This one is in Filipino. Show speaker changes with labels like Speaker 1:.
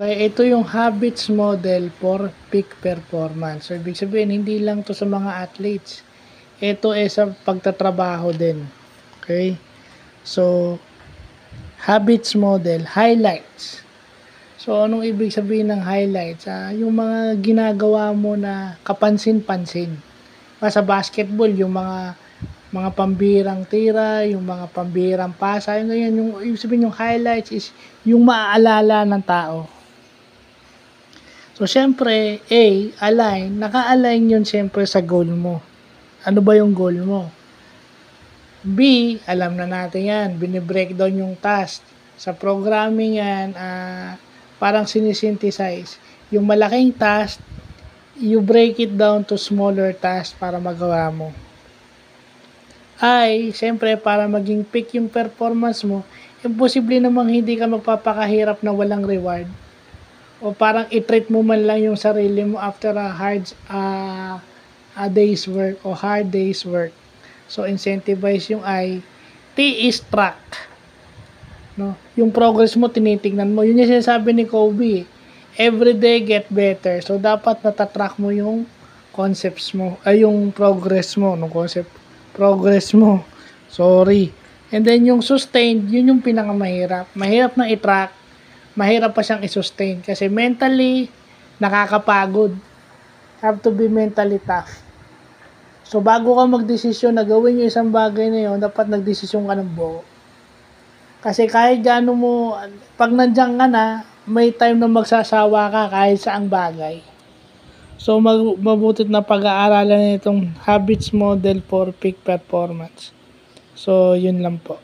Speaker 1: Okay, ito yung habits model for peak performance. So, ibig sabihin, hindi lang to sa mga athletes. Ito sa pagtatrabaho din. Okay? So, habits model, highlights. So, anong ibig sabihin ng highlights? Yung mga ginagawa mo na kapansin-pansin. Sa basketball, yung mga pambirang tira, yung mga pambirang pasa, yung ganyan, yung ibig sabihin yung highlights is yung maaalala ng tao. So, syempre, naka-align yun syempre sa goal mo. Ano ba yung goal mo? B, alam na natin yan, binibreakdown yung task. Sa programming yan, parang sinisynthesize. Yung malaking task, you break it down to smaller tasks para magawa mo. Syempre, para maging peak yung performance mo, imposible namang hindi ka magpapakahirap na walang reward. O parang i-treat mo man lang yung sarili mo after a day's work o hard day's work. So, incentivize yung T is track. No? Yung progress mo, tinitingnan mo. Yun yung sinasabi ni Kobe. Every day get better. So, dapat natatrack mo yung concepts mo, yung progress mo, progress mo. Sorry. And then, yung sustained, yun yung pinakamahirap. Mahirap na i-track. Mahirap pa siyang i-sustain kasi mentally nakakapagod. Have to be mentally tough. So, bago ka magdesisyon na gawin yung isang bagay na yun, dapat nagdesisyon ka ng buo. Kasi kahit gaano mo, pag nandiyan ka na, may time na magsasawa ka kahit saang bagay. So, mabutit na pag-aaralan itong habits model for peak performance. So, yun lang po.